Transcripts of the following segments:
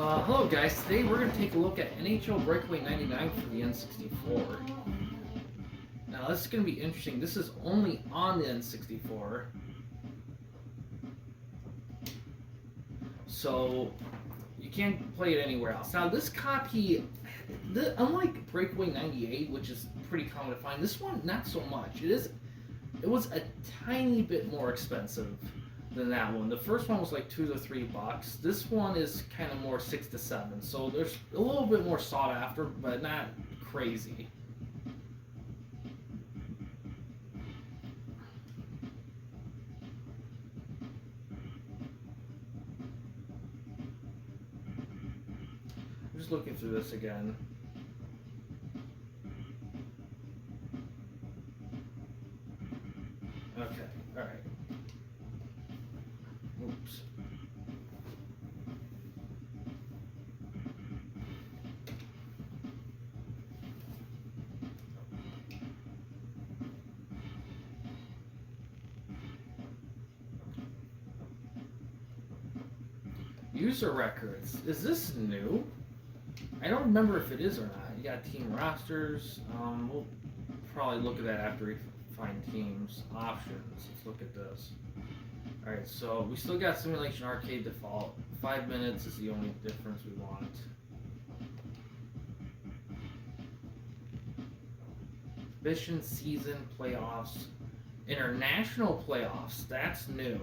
Hello guys, today we're going to take a look at NHL Breakaway 99 for the N64. Now this is going to be interesting. This is only on the N64. So you can't play it anywhere else. Now this copy, unlike Breakaway 98, which is pretty common to find, this one not so much. It was a tiny bit more expensive than that one. The first one was like $2 to $3. This one is kind of more 6 to 7. So there's a little bit more sought after, but not crazy. I'm just looking through this again. Okay, all right. Oops. User records. Is this new? I don't remember if it is or not. You got team rosters. We'll probably look at that after we find teams. Options. Let's look at this. Alright, so we still got Simulation Arcade default. 5 minutes is the only difference we want. Exhibition, season, playoffs, international playoffs. That's new.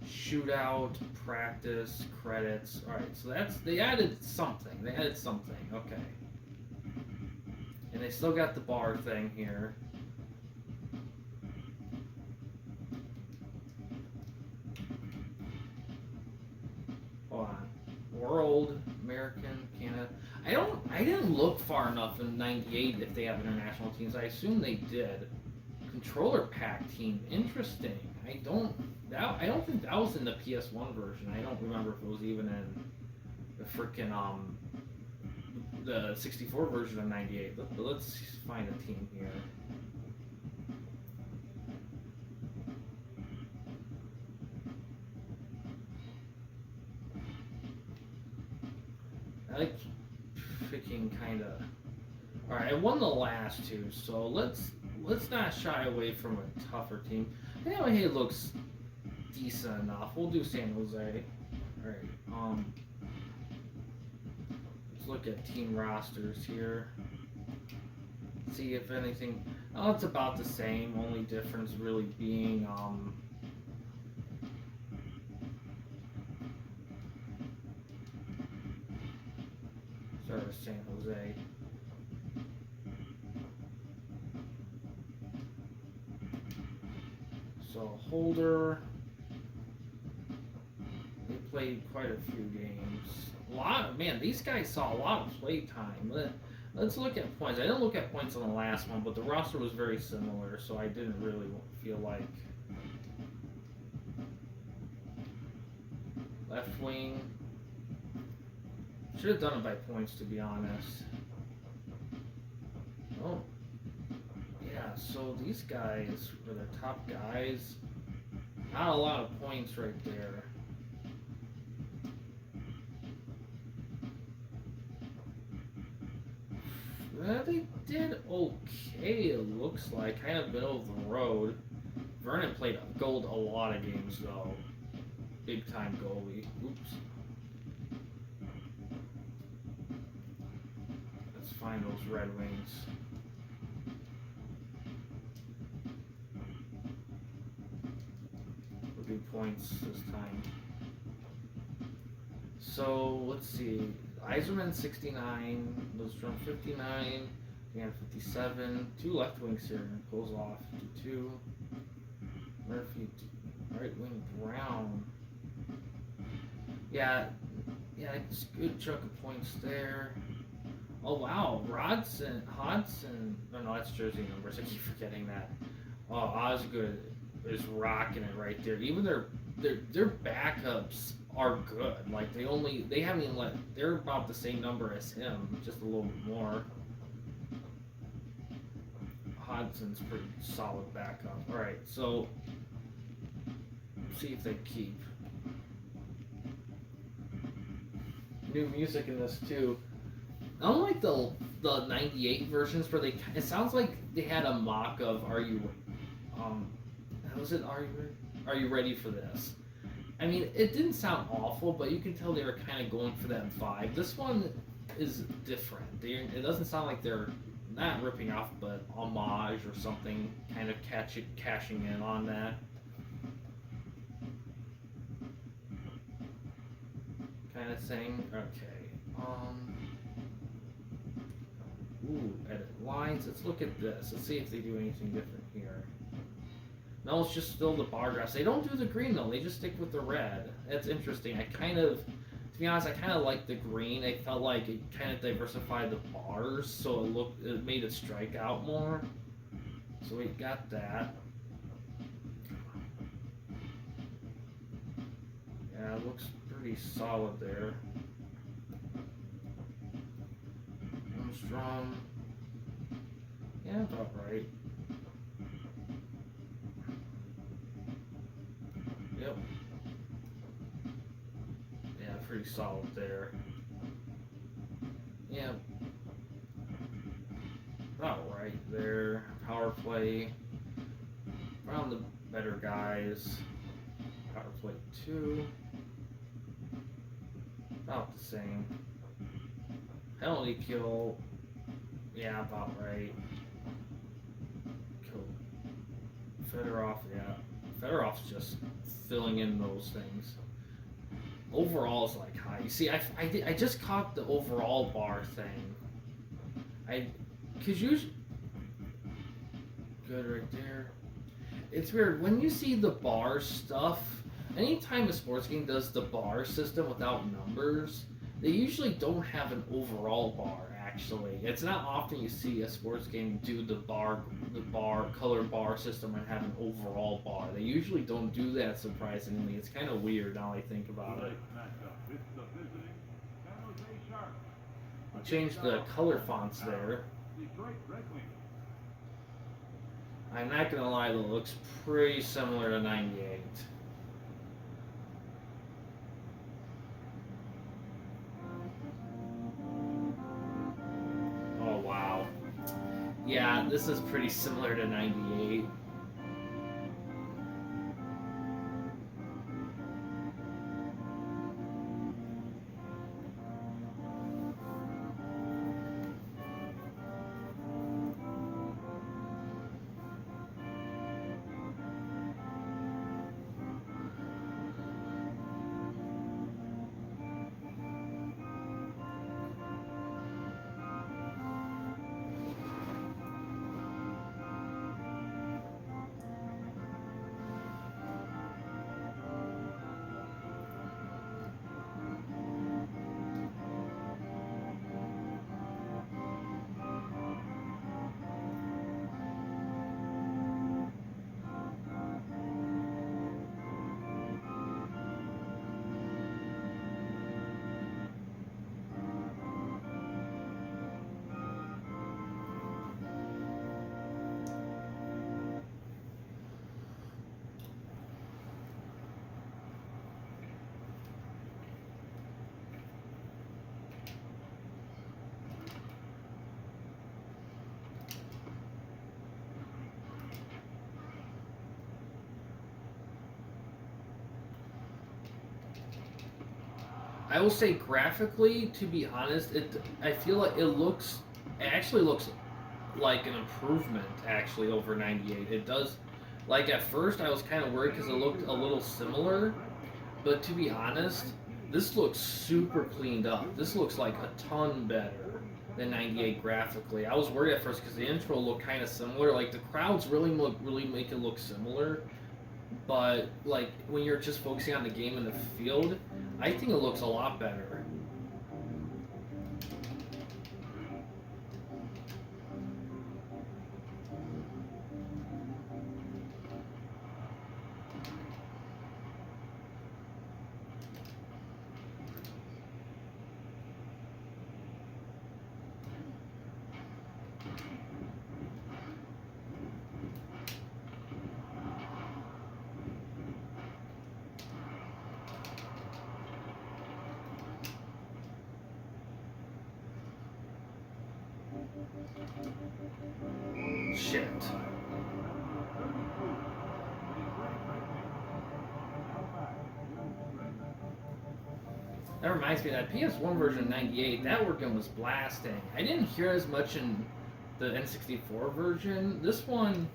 Shootout, practice, credits. Alright, so they added something. Okay. And they still got the bar thing here. Hold on. World, American, Canada. I didn't look far enough in '98 if they have international teams. I assume they did. Controller pack team. Interesting. I don't think that was in the PS1 version. I don't remember if it was even in the freaking the 64 version of '98. Let's find a team here. I like picking kind of. All right, I won the last two, so let's not shy away from a tougher team. Anyway, it looks decent enough. We'll do San Jose. All right. Let's look at team rosters here. See if anything. Oh, it's about the same. Only difference really being Sorry, San Jose. So Holder, they played quite a few games. These guys saw a lot of play time. Let's look at points. I didn't look at points on the last one, but the roster was very similar, so I didn't really feel like. Left wing. Should have done it by points, to be honest. Oh. Yeah, so these guys were the top guys. Not a lot of points right there. They did okay, it looks like. Kind of middle of the road. Vernon played gold a lot of games, though. Big time goalie. Oops. Let's find those Red Wings. We'll do points this time. So let's see. Eiserman 69, Lindstrom 59, Dan 57, 2 left wings here. Pulls off 52. Murphy, right wing Brown. Yeah, it's a good chunk of points there. Oh wow, Hodson. Oh no, that's jersey numbers. I keep forgetting that. Oh, Osgood is rocking it right there. Even their backups are good. Like they haven't even they're about the same number as him, just a little bit more. Hodson's pretty solid backup. All right, so see if they keep. new music in this too. Unlike the '98 versions where it sounds like they had a mock of um was it Are You Ready for This? I mean, it didn't sound awful, but you can tell they were kind of going for that vibe. This one is different. It doesn't sound like they're not ripping off, but homage or something, kind of cashing in on that. Kind of thing. Okay. Ooh, edit lines. Let's look at this. Let's see if they do anything different here. No, it's just still the bar graphs. They don't do the green though. They just stick with the red. That's interesting. To be honest, I kind of like the green. I felt like it kind of diversified the bars, so it made it strike out more. So we got that. Yeah, it looks pretty solid there. Armstrong. Yeah, about right. Yep. Yeah, pretty solid there. Yeah. About right there. Power play. Found the better guys. Power play 2. About the same. Penalty kill. Yeah, about right. Cool. Fedorov, yeah. Fedorov's just filling in those things. Overall is like high. You see, I just caught the overall bar thing. Cause usually, good right there. It's weird when you see the bar stuff. Anytime a sports game does the bar system without numbers, they usually don't have an overall bar. Actually, it's not often you see a sports game do the color bar system and have an overall bar. They usually don't do that. Surprisingly, it's kind of weird now I think about it. Change the color fonts there. I'm not gonna lie, it looks pretty similar to '98. Yeah, this is pretty similar to '98. I will say graphically, to be honest, I feel like it actually looks like an improvement actually over '98. It does. Like at first, I was kind of worried because it looked a little similar, but to be honest, this looks super cleaned up. This looks like a ton better than '98 graphically. I was worried at first because the intro looked kind of similar. Like the crowds really make it look similar, but like when you're just focusing on the game in the field, I think it looks a lot better. Shit. That reminds me, that PS1 version of 98, that organ was blasting. I didn't hear as much in the N64 version. This one,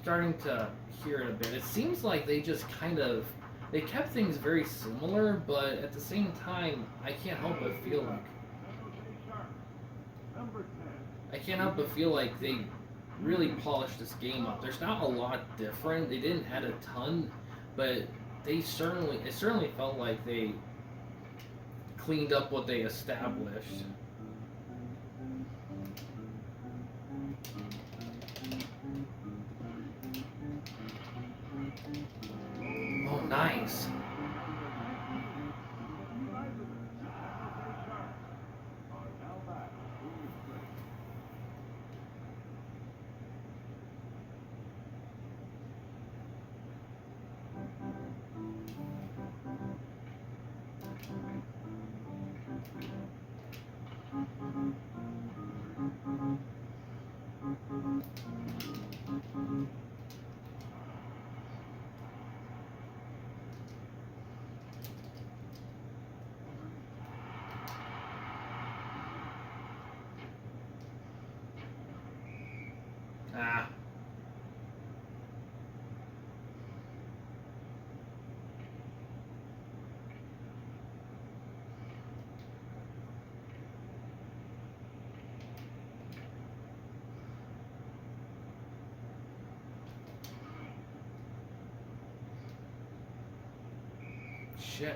starting to hear it a bit. It seems like they just kind of, they kept things very similar, but at the same time, I can't help but feel like they really polished this game up. There's not a lot different. They didn't add a ton, but it certainly felt like they cleaned up what they established. Oh, nice. Ah. Shit.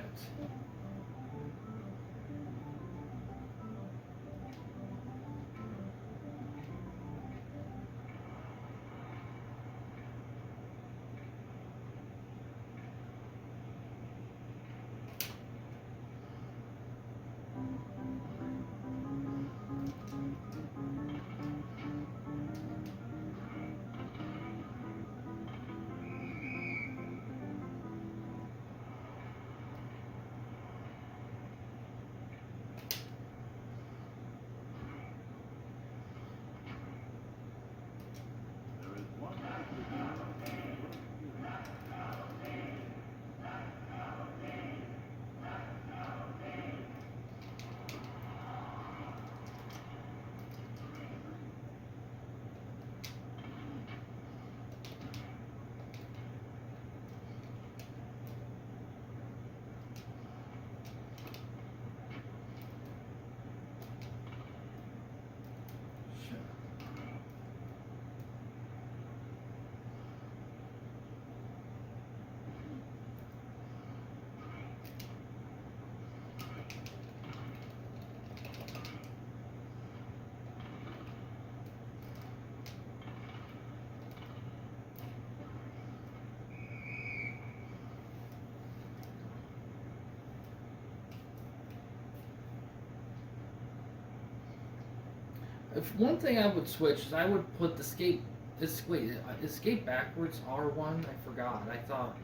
If one thing I would switch is I would put the escape backwards R1? I forgot. I thought.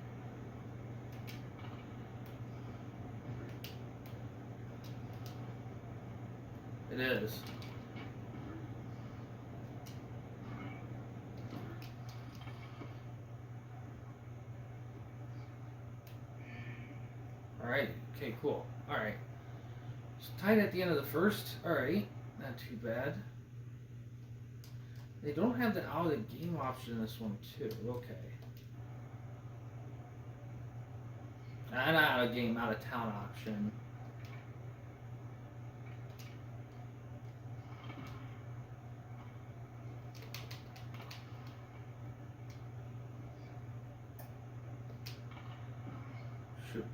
It is. Alright, okay, cool. Alright. It's tied at the end of the first. Alright, not too bad. They don't have the out of the game option in this one too. Okay. Not out of game, out of town option. Shoot.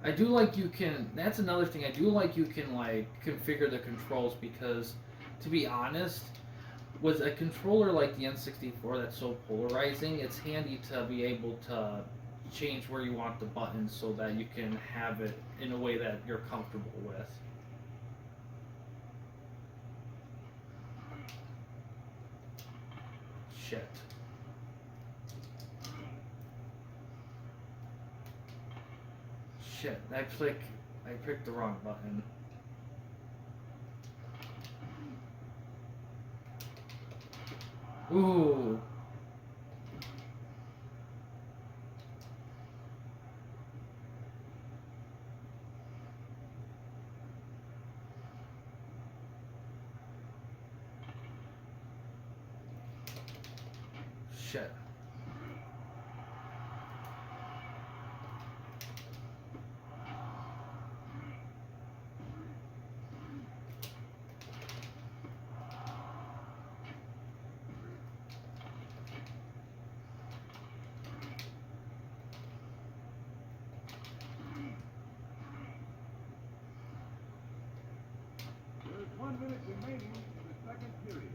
I do like you can, that's another thing, I do like you can like configure the controls because, to be honest, with a controller like the N64 that's so polarizing, it's handy to be able to change where you want the buttons so that you can have it in a way that you're comfortable with. Shit. Shit, I picked the wrong button. Ooh. Shit. There's 1 minute remaining in the second period.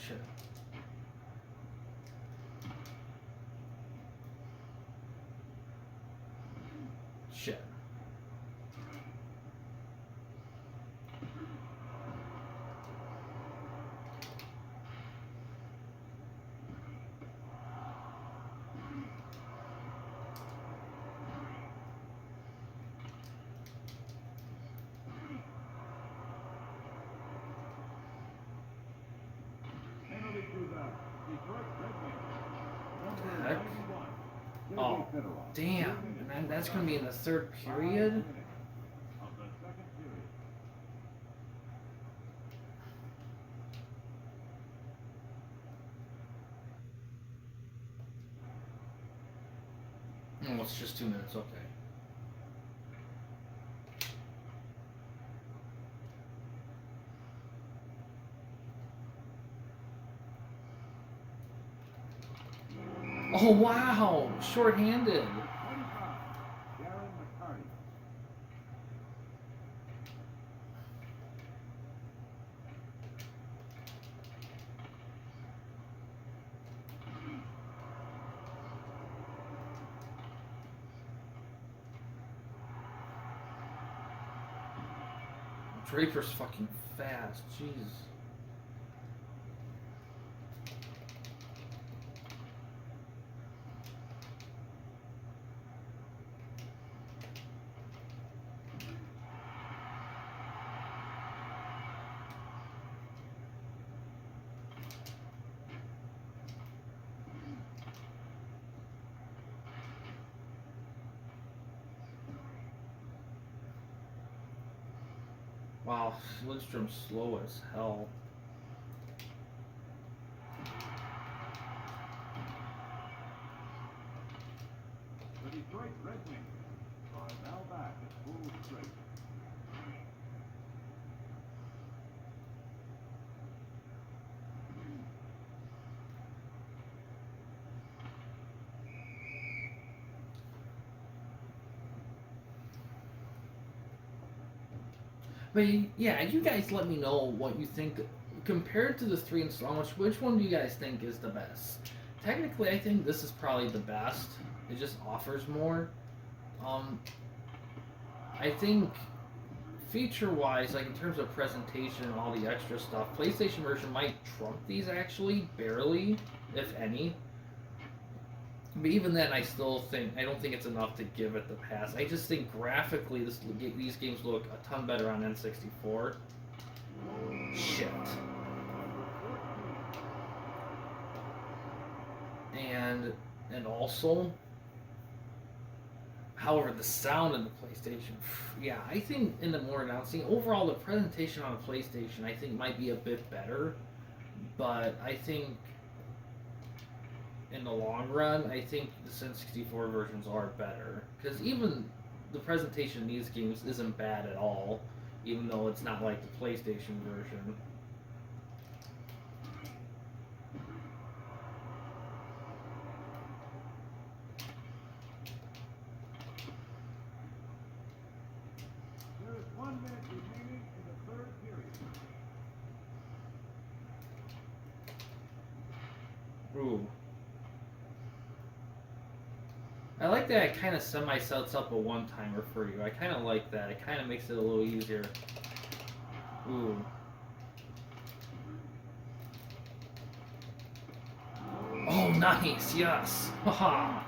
Shit. Shit. Penalty to the Detroit Red Wings. Number Heck. 91. Oh, damn. And that's going to be in the third period? Of the second period. Oh, it's just 2 minutes, okay. Oh, wow! Short-handed. 25. Darren McCarty. Draper's fucking fast, jeez. Wow, Lidstrom's slow as hell. The Detroit Red Wings are now back at full strength. But yeah, you guys let me know what you think. Compared to the 3 installments, which one do you guys think is the best? Technically, I think this is probably the best. It just offers more. I think feature-wise, like in terms of presentation and all the extra stuff, PlayStation version might trump these actually, barely, if any. But even then, I don't think it's enough to give it the pass. I just think graphically, these games look a ton better on N64. Shit. And also, however, the sound in the PlayStation, yeah, I think in the more announcing, overall the presentation on the PlayStation, I think might be a bit better. But I think in the long run, I think the N64 versions are better because even the presentation in these games isn't bad at all, even though it's not like the PlayStation version. There is 1 minute remaining in the third period. Ooh. I like that it kind of sets up a one-timer for you. I kind of like that. It kind of makes it a little easier. Ooh. Oh, nice. Yes. Haha.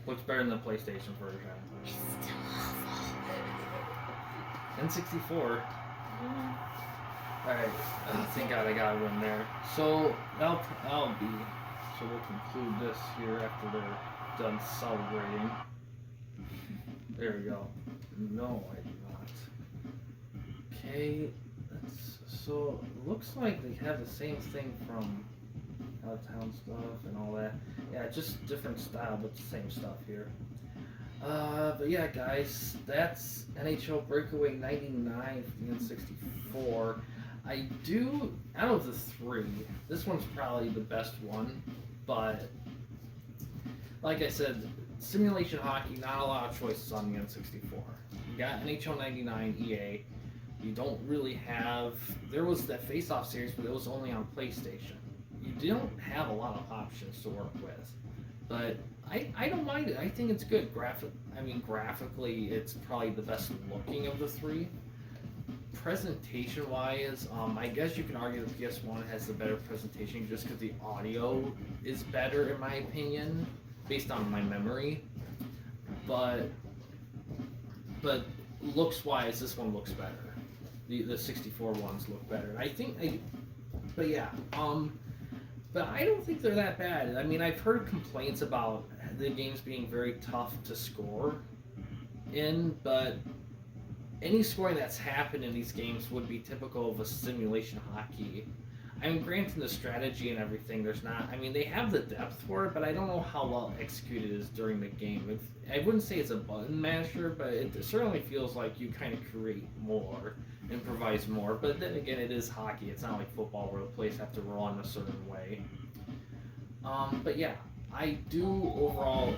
Looks better than the PlayStation version. N64. Alright, thank God I got a win there. So, that'll be. So we'll conclude this here after they're done celebrating. There we go. No, I do not. Okay, so it looks like they have the same thing from out of town stuff and all that. Yeah, just different style, but the same stuff here. But yeah, guys, that's NHL Breakaway 99 for the N64. Out of the three, this one's probably the best one, but like I said, simulation hockey, not a lot of choices on the N64. You got NHL 99 EA. You don't really have. There was that face-off series, but it was only on PlayStation. You don't have a lot of options to work with, but I don't mind it. I think it's good. Graphically, it's probably the best looking of the three. Presentation-wise, I guess you can argue the PS1 has the better presentation just because the audio is better, in my opinion, based on my memory. But looks-wise, this one looks better. The 64 ones look better. But I don't think they're that bad. I mean, I've heard complaints about the games being very tough to score in, but any scoring that's happened in these games would be typical of a simulation hockey. I mean, granted the strategy and everything, they have the depth for it, but I don't know how well executed it is during the game. I wouldn't say it's a button masher, but it certainly feels like you kind of create more, improvise more. But then again, it is hockey. It's not like football where the plays have to run a certain way. But yeah, I do overall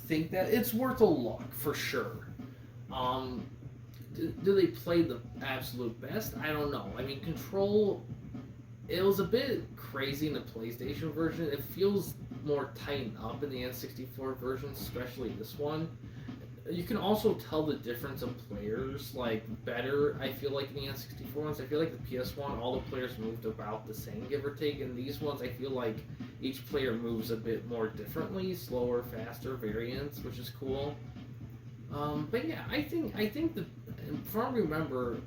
think that it's worth a look for sure. Do they play the absolute best? I don't know. I mean, Control, it was a bit crazy in the PlayStation version. It feels more tightened up in the N64 version, especially this one. You can also tell the difference of players, better, I feel like, in the N64 ones. I feel like the PS1, all the players moved about the same, give or take. And these ones, I feel like each player moves a bit more differently, slower, faster variants, which is cool. But yeah, I think if I remember,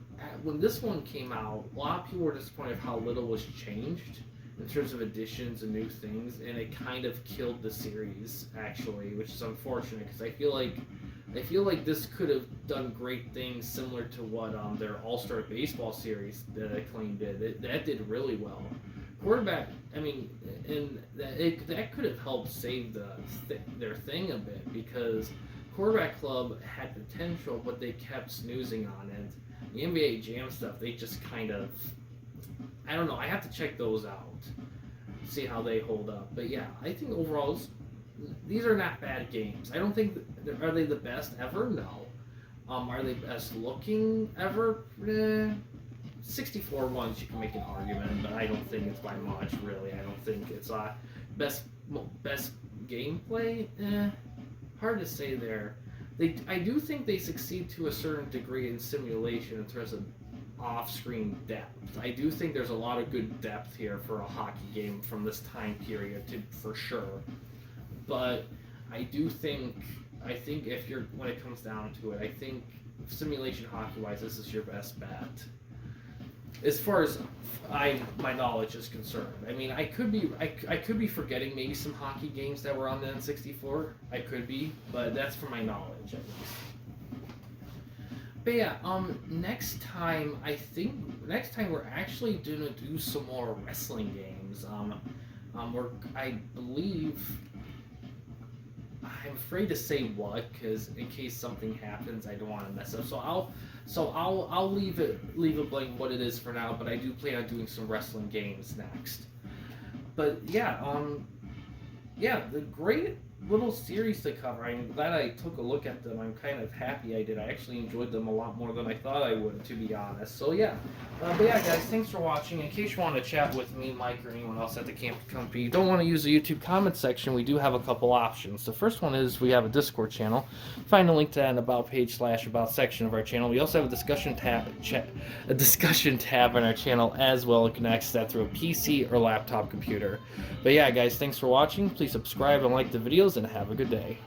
when this one came out, a lot of people were disappointed how little was changed in terms of additions and new things, and it kind of killed the series, actually, which is unfortunate, because I feel like this could have done great things similar to what their All-Star Baseball series that Acclaim did. That did really well. Quarterback, and that could have helped save their thing a bit, because Quarterback Club had potential, but they kept snoozing on it. The NBA Jam stuff, they just kind of, I don't know, I have to check those out, see how they hold up. But yeah, I think overall, these are not bad games. I don't think, are they the best ever? No. Are they best looking ever? 64 ones you can make an argument, but I don't think it's by much, really. I don't think it's best gameplay. Hard to say there. I do think they succeed to a certain degree in simulation in terms of off-screen depth. I do think there's a lot of good depth here for a hockey game from this time period, for sure. But I think if you're, when it comes down to it, I think simulation hockey-wise, this is your best bet. As far as my knowledge is concerned. I mean, I could be forgetting maybe some hockey games that were on the N64. I could be, but that's from my knowledge at least. But yeah, next time we're actually gonna do some more wrestling games. I believe, I'm afraid to say what, because in case something happens, I don't want to mess up. So I'll leave it blank what it is for now. But I do plan on doing some wrestling games next. But yeah, the great little series to cover. I'm glad I took a look at them. I'm kind of happy I did. I actually enjoyed them a lot more than I thought I would, to be honest. So yeah, but yeah, guys, thanks for watching. In case you want to chat with me, Mike, or anyone else at the Campy, you don't want to use the YouTube comment section, we do have a couple options. The first one is we have a Discord channel. Find a link to that in About page / About section of our channel. We also have a discussion tab on our channel as well. You can access that through a PC or laptop computer. But yeah, guys, thanks for watching. Please subscribe and like the videos, and have a good day.